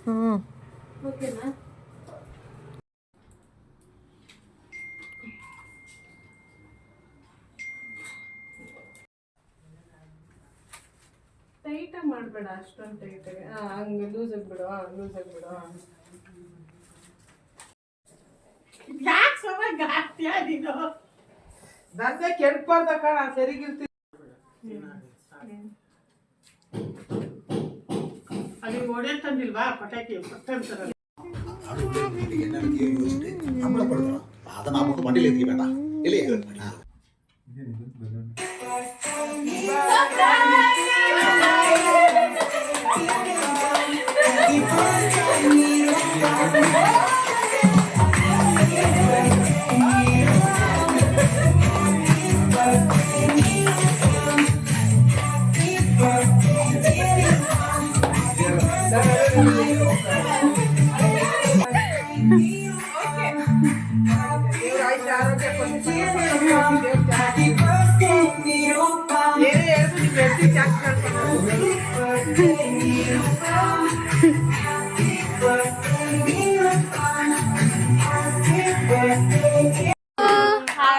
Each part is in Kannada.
ಓಕೆನಾ? ಟೈಟಾಗಿ ಮಾಡಬೇಡ, ಅಷ್ಟೊಂದು ಟೈಟಾಗಿ. ಹಂಗೆ ಲೂಸಾಗಿ ಬಿಡು, ಲೂಸಾಗಿ ಬಿಡು. ಯಾಕೆ ಸವಾಗ ಆಗ್ತೀಯ ನೀನು? ನಂದೇ ಕೆಡ್ಬಾರ್ದ ಕಣ, ಸರಿಗಿರ್ತೀನಿ. ಅಲ್ಲಿ ಒಡೆ ತಂದಿಲ್ವಾ ಪಟಾಕಿ ಪಟ್ಟಂತಾರಲ್ಲ. ಅದನ್ನ ಮಂಡಿಲಿ ಬೇಡ ಇಲ್ಲಿ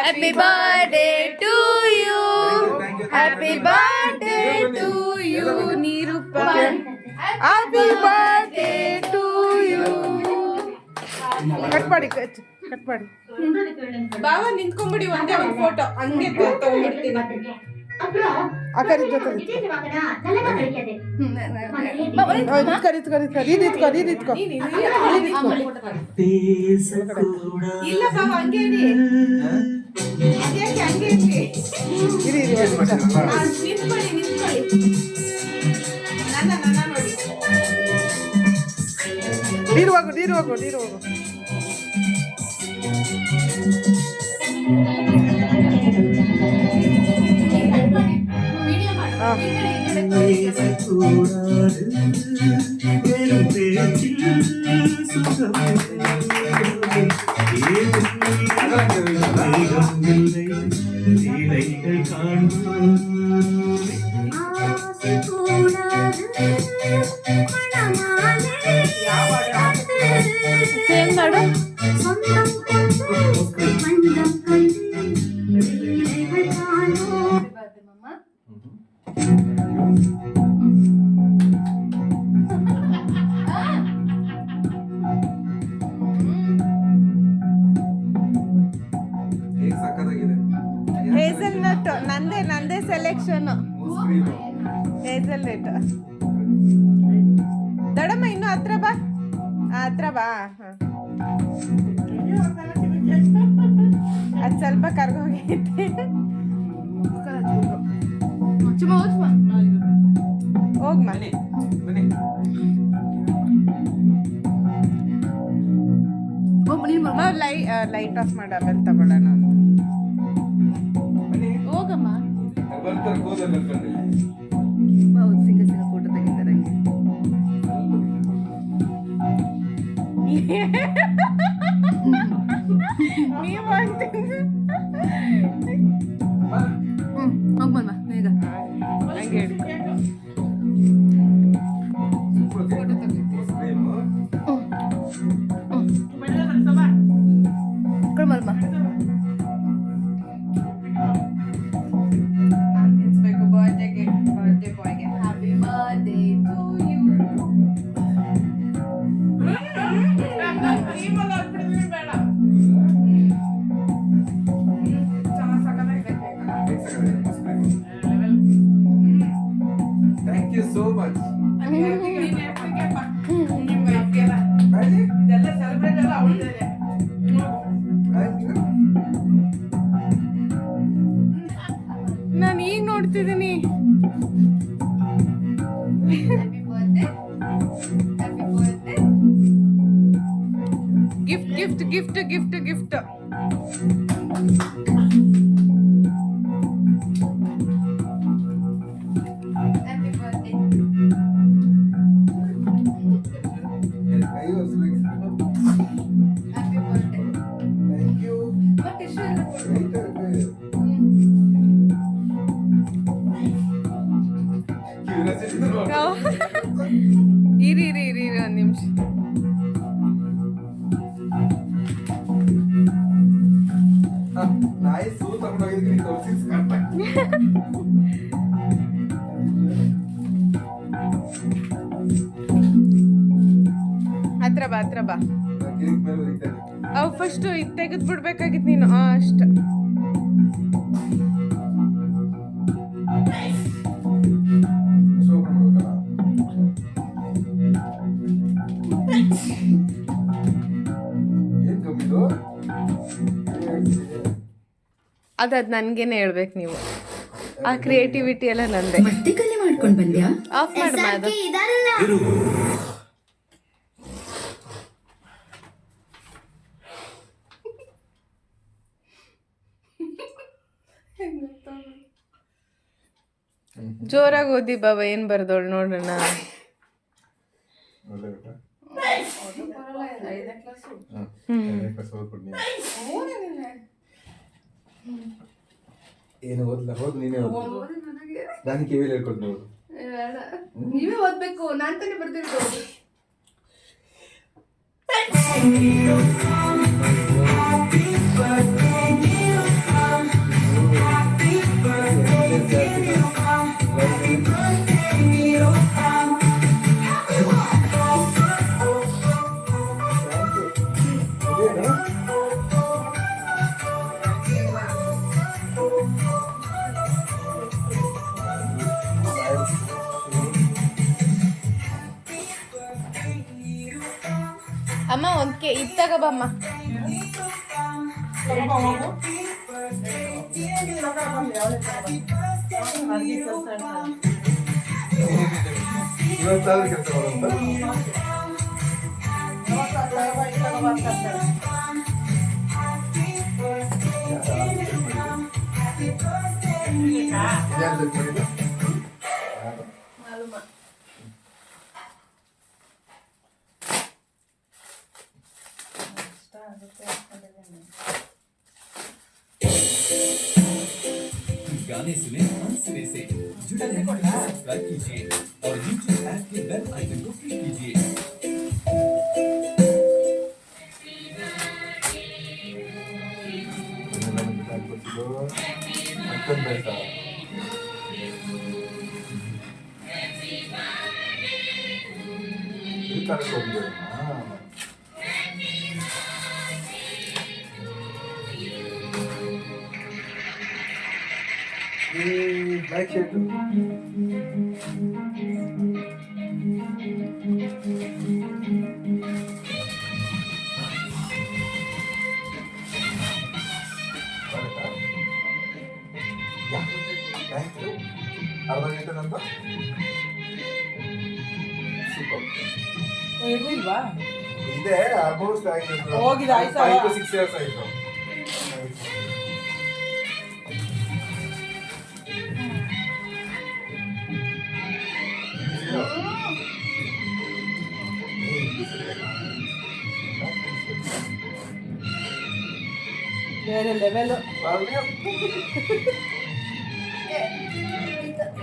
Happy birthday to you. Happy birthday to you, Nirupa. Happy birthday to you. Cut ಮಾಡಿ ಬಾವ ನಿಂತ್ಕೊಂಡ್ಬಿಡಿ, ಒಂದೇ ಒಂದು ಫೋಟೋ ಹಂಗೆ ತಗೊಂಡ್ಬಿಡ್ತೀನಿ. ಇಲ್ಲ ಬಾವ ಹಂಗೆ ಇರಿ, ಹಂಗೆ ಇರಿ, ನಿಂತ್ಕೊಳ್ಳಿ. ನನ್ನ ನೋಡಿ. ನೀರು ಹೋಗು ಹೇಸಲ್ನಟ್ ನಂದೇ ಸೆಲೆಕ್ಷನ್. ಹೇಸಲ್ನಟ್ ದೊಡಮ್ಮ ಇನ್ನು ಹತ್ರ ಬಾ. ಅದು ಸ್ವಲ್ಪ ಕರ್ಗೋಗೈತೆ. ಹೋಗ್ಮ ಲೈಟ್ ಆಫ್ ಮಾಡಿ ಆಮೇಲೆ ತಗೊಳ್ಳೋಣ. ಹೋಗಮ್ಮ. ಸಿಂಗ ಫೋಟೋ ತೆಗಿತಾರೆ. ನೀವು ಹೋಗ್ಬಮ್ಮ ಬೇಗ ಹಂಗೆ ಹೇಳಿ. ಬರ್ಡೇ ಬಾಯ್ಗೆ happy birthday to you. Thank you so much. ನಾನು ಈಗ ನೋಡ್ತಿದ್ದೀನಿ. ಗಿಫ್ಟ್ ಇರಿ ನಿಮಿಷ. ನಾಯಿ ಸೂ ತಗೊಂಡೋಗಿದ್ದೀನಿ ತೋರಿಸಿ ಹತ್ರ ಬಾ ಹತ್ರ ಬಾ. ಕೇಕ್ ಮೇಲೆ ಹೋಗ್ತೇನೆ ಅವು ಫಸ್ಟ್ ಇದು ತೆಗೆದು ಬಿಡ್ಬೇಕಾಗಿತ್ತು ನೀನು. ಅಷ್ಟ ಶೋಭನ ಮಾಡ್ಬೇಕಲ್ಲ ಏನ್ ಕಮ್ಮಿದು ಅದ್ ನನ್ಗೇನೆ ಹೇಳ್ಬೇಕು ನೀವು. ಆ ಕ್ರಿಯೇಟಿವಿಟಿ ಎಲ್ಲ ನಂದೆ. ಮತ್ತೆ ಕಲೆ ಮಾಡ್ಕೊಂಡ್ ಬಂದ್ಯಾ? ಆಫ್ ಮಾಡು ಅದು. ಜೋರಾಗಿ ಓದಿ ಬಾಬಾ, ಏನ್ ಬರ್ದೋಳು ನೋಡೋಣ. ಒಳ್ಳೆ ಊಟ ಏನು ಓದ್ಲ ಹೋದ್ ನೀನೇ ಓದ್. ನಾನು ಕಿವಿಲಿ ಹೇಳ್ಕೊಡ್ತೀನಿ ನೋಡು. ನೀವೇ ಓದ್ಬೇಕು, ನಾನ್ ತಾನೇ ಬರ್ದಿರೋದು. ಅಮ್ಮ ಒಂದ್ಕೆ ಇದು ತಗೋಬಮ್ಮ. ಇವತ್ತಾದ್ರೂ ಕೆಲಸ ಮಾಡೋದು गाने सुने सिरे से जुड़े रहने के लिए सब्सक्राइब कीजिए और यूट्यूब ऐप के बेल आइकन को क्लिक कीजिए. ಬ್ಲ್ಯಾಕ್ ಶರ್ಟ್ ಅರ್ಧ ಗಂಟೆ ನಂತರ ಸೂಪರ್ ಇರ್ಲಿಲ್ವಾ? ಇದೆ ಆಲ್ಮೋಸ್ಟ್ ಆಯ್ತು. ಹೋಗಿದೆ, ಆಯ್ತಾ? 5 to 6 years ಆಯ್ತು. ಬೇರೆ ಲೆವೆಲ್.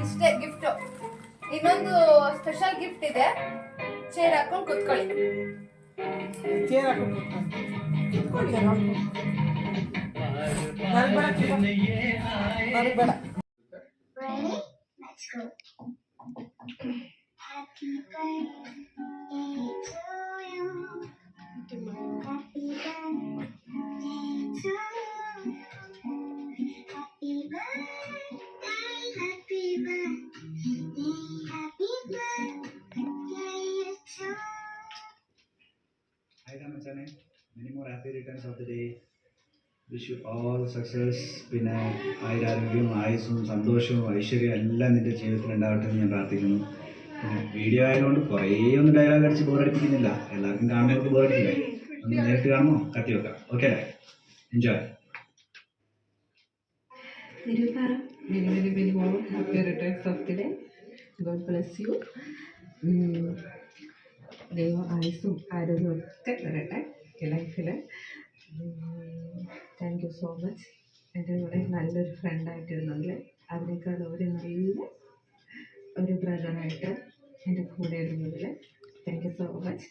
ಇಷ್ಟೇ ಗಿಫ್ಟ್. ಇನ್ನೊಂದು ಸ್ಪೆಷಲ್ ಗಿಫ್ಟ್ ಇದೆ. ಚೇರ್ ಹಾಕೊಂಡು ಕೂತ್ಕೊಳ್ಳಿ. ಚೇರ್ ಹಾಕೊಂಡು ಬೇಡ. Let's go. Happy birthday to you. Happy birthday to you. Happy birthday, happy birthday, happy birthday to you. Hi Ramachane, many more happy returns of the day. Wish you all success. പിന്നെ ആയുരാരോഗ്യവും ആയുസ്സും സന്തോഷവും ഐശ്വര്യവും എല്ലാം നിൻ്റെ ജീവിതത്തിൽ ഉണ്ടാവട്ടെ എന്ന് ഞാൻ പ്രാർത്ഥിക്കുന്നു. പിന്നെ വീഡിയോ ആയതുകൊണ്ട് കുറേ ഒന്നും ഡയലോഗ് അടിച്ച് ബോറടിപ്പിക്കുന്നില്ല. എല്ലാവർക്കും കാണുന്നവർക്ക് ബോറടിക്കില്ലേ? ഒന്ന് നേരിട്ട് കാണുമോ? കത്തി വെക്കാം. ഓക്കെ അല്ലേ? Enjoy. Very warm happy returns of the day. God bless you. ദൈവം ആയുസ്സും ആരോഗ്യവും ഒക്കെ തരട്ടെ ലൈഫിൽ. Thank you so much. എൻ്റെ കൂടെ നല്ലൊരു ഫ്രണ്ടായിട്ടിരുന്നതിൽ, അതിനേക്കാൾ ഒരു നല്ല ഒരു ബ്രദറായിട്ട് എൻ്റെ കൂടെ ഇരുന്നതിൽ thank you so much.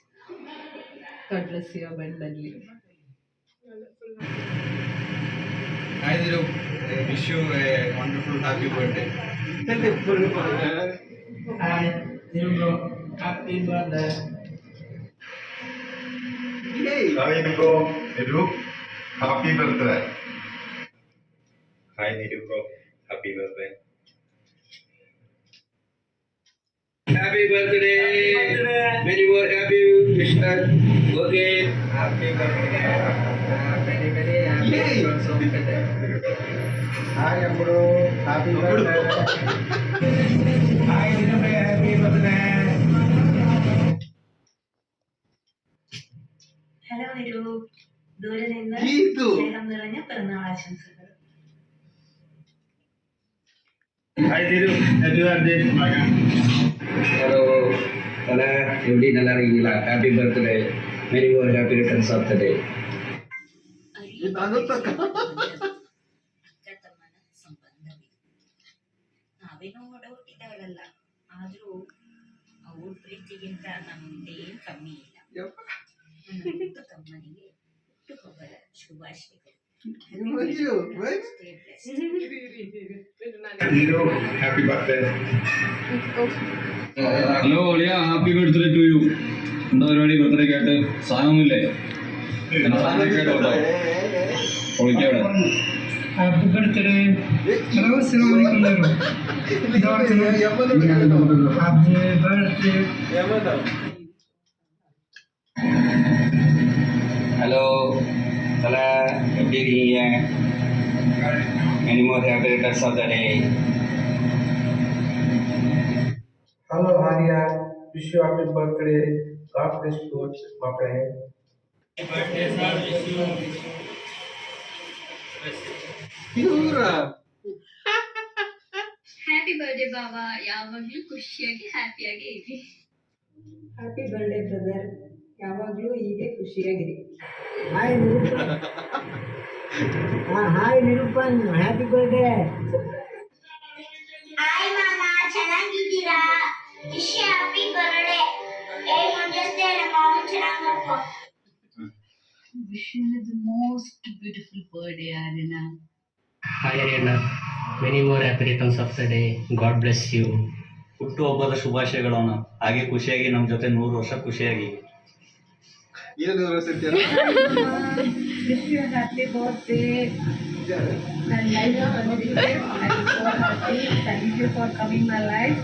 God bless you abundantly. Hi Dhiru, I wish you a wonderful happy birthday. Hi, Dhiru bro. Happy birthday. Hi Niru, happy birthday. Hi Niru bro, happy birthday. Happy birthday. Many more happy wishes. Okay. Happy birthday. Very happy returns of the day. Hi Amru, happy birthday. Hi Dhiru bhai, happy birthday. Hello Niru, ദൂരെ നിന്ന് ഗീതു. സ്നേഹം നിറഞ്ഞ പിറന്നാൾ ആശംസകൾ. Hi Dhiru, happy birthday. Hello. Hello. எப்படி நல்லா இருக்கீங்களா? Happy birthday. Many more happy returns of the day. ನಾವೇನೋ ಹುಟ್ಟಿದವಳಲ್ಲ, ಆದ್ರೂ ಅವ್ರ ಪ್ರೀತಿಗಿಂತ ನಮ್ದೇನ್ ಕಮ್ಮಿ ಇಲ್ಲ. ನನ್ನ ತಮ್ಮನಿಗೆ ಹುಟ್ಟುಹಬ್ಬದ ಶುಭಾಶಯಗಳು. Niru, happy birthday. ഹലോ അളിയ, ഹാപ്പി ബർത്ത്ഡേ ടു യു. എന്താ പരിപാടി? ബർത്ത്ഡേ ആയിട്ട് സാധനമൊന്നുമില്ലേ? എന്നാ സാധനമൊക്കെ ആയിട്ട് കേട്ടോ, പൊളിക്കവിടെ. Happy birthday. Hello, assalamualaikum Dhiru. Happy birthday. Hello. Hello. எப்படி இருக்கீங்க? Many more happy returns of the day. Hello Arya, wish you happy birthday. God bless you, my friend. Happy birthday ಬಾಬಾ, ಯಾವಾಗ್ಲೂ ಖುಷಿಯಾಗಿ ಹ್ಯಾಪಿಯಾಗಿ ಇರಿ. ಹ್ಯಾಪಿ ಬರ್ಡೇ ಬ್ರದರ್, ಯಾವಾಗಲೂ ಹೀಗೆ ಖುಷಿಯಾಗಿರಿ. Hi Nirupan, happy birthday. Hi ಮಾಮ, ಚೆನ್ನಾಗಿದ್ದೀರಾ? Wish happy birthday. ಮುಂಜಾನೆ ನಮ್ಮ ಮಾಮ ಚೆನ್ನಾಗಿ ನೋಡ್ಕೊ. Wishing you the most beautiful birthday, Arina. Hi Ariana. Many more happy returns of the day. God bless you. ಹುಟ್ಟುಹಬ್ಬದ ಶುಭಾಶಯಗಳನ್ನು ಹಾಗೆ ಖುಷಿಯಾಗಿ ನಮ್ಮ ಜೊತೆ 100 ವರ್ಷ ಖುಷಿಯಾಗಿ. Wish you happy birthday. ನನ್ನ life thank you for coming my life.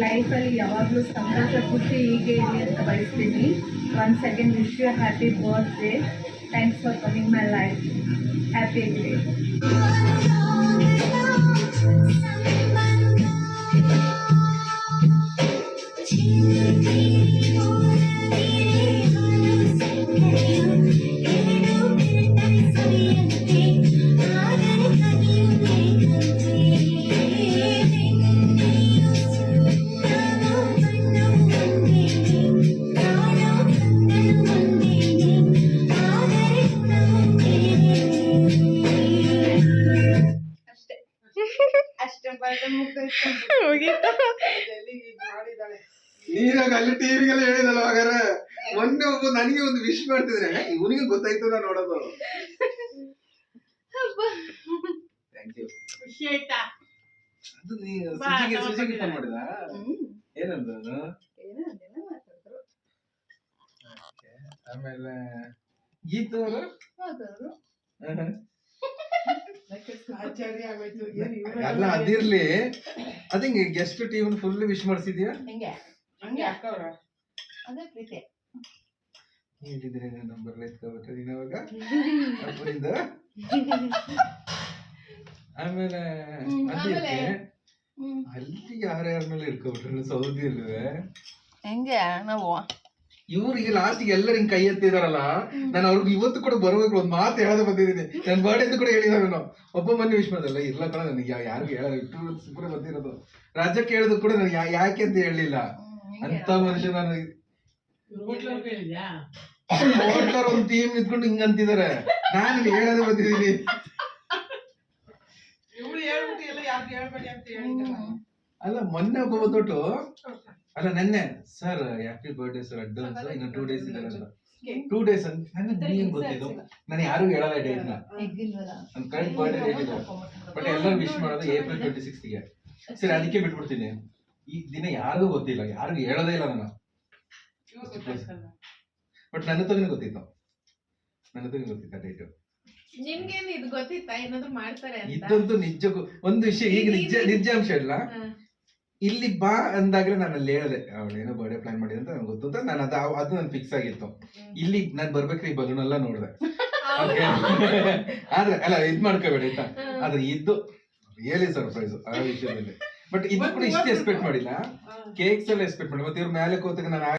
ಲೈಫಲ್ಲಿ ಯಾವಾಗಲೂ ಸಂತೋಷ ಖುಷಿ ಹೀಗೆ ಇರಲಿ ಅಂತ ಬಯಸ್ತೀನಿ. Once again wish you happy birthday. Thanks for coming my life. Happy day. ನೀನಾಗ ಅಲ್ಲಿ ಟಿವಿಗೆಲ್ಲ ಹೇಳಿದಲ್ಲ ಹಾಗಾದ್ರೆ. ಮೊನ್ನೆ ಒಬ್ಬ ನನಗೆ ಒಂದು ವಿಶ್ ಮಾಡ್ತಿದ್ರೆ ಇವನಿಗೆ ಗೊತ್ತಾಯ್ತು ನಾ ನೋಡೋದು. Thank you. ಖುಷಿ ಆಯ್ತಾ? ಅದು ನೀನು ಸುಜಿಗೆ ಫೋನ್ ಮಾಡಿದ ಏನಂದ ಅದು? ಆಮೇಲೆ ಗೀತು ಅವರು ಆಚಾರ್ಯ ಆಗೋಯ್ತು. ಅಲ್ಲ ಅದಿರ್ಲಿ, ಅದಿಂಗೆ ಗೆಸ್ಟ್ ಟೀಮ್ ಫುಲ್ ವಿಶ್ ಮಾಡಿಸಿದ್ಯಾ? ಹಂಗೆ ಅಕ್ಕವ್ರ ಅದೇ ಪ್ರೀತಿ. ಹೇಳಿದ್ರೆ ನಂಬರ್ ಎತ್ಕೊಬಿಟ್ರೆ ನೀನು ಅವಾಗ ಅಪ್ಪನಿಂದ. ಆಮೇಲೆ ಅದಿರ್ಲಿ, ಅಲ್ಲಿ ಯಾರ್ಯಾರ ಮೇಲೆ ಇಟ್ಕೊಬಿಟ್ರೆ ಸೌದಿ ಅಲ್ವೇ ಹೆಂಗೆ ನಾವು ಇವ್ರಿಗೆ ಲಾಸ್ಟ್ಗೆ ಎಲ್ಲರೂ ಹಿಂಗ್ ಕೈ ಎತ್ತಿದಾರಲ್ಲ, ನಾನು ಅವ್ರಿಗೆ ಇವತ್ತು ಕೂಡ ಬರ್ಬೇಕು ಒಂದ್ ಮಾತು ಹೇಳದೆ ಬಂದಿದ್ದೀನಿ. ನನ್ನ ಬರ್ಡೇ ಕೂಡ ಹೇಳಿದ ನಾನು ಒಬ್ಬ ಮೊನ್ನೆ ವಿಶ್ ಮಾಡೋದಲ್ಲ, ಇಲ್ಲ ಕಣ ನನಗೆ ಯಾರಿಗೂ ಹೇಳ ಇಟ್ಟು ಸುಮ್ಮನೆ ಬಂದಿರೋದು. ರಾಜ್ಯಕ್ಕೆ ಹೇಳಿದ್ರು ಕೂಡ ನನಗೆ ಯಾಕೆ ಅಂತ ಹೇಳಲಿಲ್ಲ. ಅಂತ ಮನುಷ್ಯ ನಾನು. ಹೋಟ್ಲರ್ ಒಂದ್ ಟೀಮ್ ನಿಂತ್ಕೊಂಡು ಹಿಂಗ ಅಂತಿದಾರೆ, ನಾನು ಹೇಳದೆ ಬಂದಿದ್ದೀನಿ. ಇವಳು ಹೇಳ್ಬಿಟ್ಟು ಎಲ್ಲ ಯಾಕೆ ಹೇಳ್ಬೇಡಿ ಅಂತ ಹೇಳಿದ್ರಲ್ಲ. ಅಲ್ಲ ಮೊನ್ನೆ ಒಬ್ಬ ಬಂದ್ಬಿಟ್ಟು ಅಲ್ಲ ನೆನ್ನೆ sir happy birthday sir advance ಇನ್ನು 2 days ಇದೆ ಅಂತ 2 days ಅಂತ ನನಗೆ ನೀನ್ ಗೊತ್ತಿದ್ದು ನಾನು ಯಾರಿಗೂ ಹೇಳಲ್ಲ ಡೇಟ್ ನ ನನ್ನ ಕರೆಕ್ಟ್ ಬರ್ಡೇ ಡೇಟ್ ಇದೆ ಬಟ್ ಎಲ್ಲರೂ ವಿಶ್ ಮಾಡೋದು April 26 ಗೆ ಸರಿ ಅದಕ್ಕೆ ಬಿಟ್ಬಿಡ್ತೀನಿ ಈ ದಿನ ಯಾರಿಗೂ ಗೊತ್ತಿಲ್ಲ ಯಾರಿಗೂ ಹೇಳೋದೇ ಇಲ್ಲ ನಾನು ಬಟ್ ನನ್ನ ತಗನೇ ಗೊತ್ತಿತ್ತು ಡೇಟ್ ನಿಮ್ಗೇನು ಇದು ಗೊತ್ತಿತ್ತಾ ಏನಾದ್ರು ಮಾಡ್ತಾರೆ ಅಂತ ಇದ್ದಂತೂ ನಿಜಕ್ಕೂ ಒಂದು ವಿಷಯ ಈಗ ನಿಜಾಂಶ ಇಲ್ಲ ಇಲ್ಲಿ ಬಾ ಅಂದಾಗ್ಲೇ ನಾನು ಅಲ್ಲಿ ಹೇಳಿದೆ ಅವಳೇನೋ ಬರ್ಡೇ ಪ್ಲಾನ್ ಮಾಡಿದೆ ಅಂತ ನಂಗೆ ಗೊತ್ತು ಅಂತ ನಾನು ಅದು ನನ್ ಫಿಕ್ಸ್ ಆಗಿತ್ತು ಇಲ್ಲಿ ನಾನು ಬರ್ಬೇಕ್ರಿ ಬಲೂನ್ ಎಲ್ಲ ನೋಡಿದೆ ಆದ್ರೆ ಅಲ್ಲ ಇದ್ ಮಾಡ್ಕೋಬೇಡಿ ಆಯ್ತಾ ಆದ್ರೆ ಇದ್ದು ರಿಯಲಿ ಸರ್ಪ್ರೈಸ್ ಆ ವಿಷಯದಲ್ಲಿ ಬಟ್ ಇದು ಕೂಡ ಇಷ್ಟೇ ಎಕ್ಸ್ಪೆಕ್ಟ್ ಮಾಡಿಲ್ಲ ಕೇಕ್ಸ್ ಎಲ್ಲ ಎಕ್ಸ್ಪೆಕ್ಟ್ ಮಾಡಿ ಮತ್ತೆ ಇವ್ರ ಮೇಲೆ ಕೂತಾಗ ನಾನು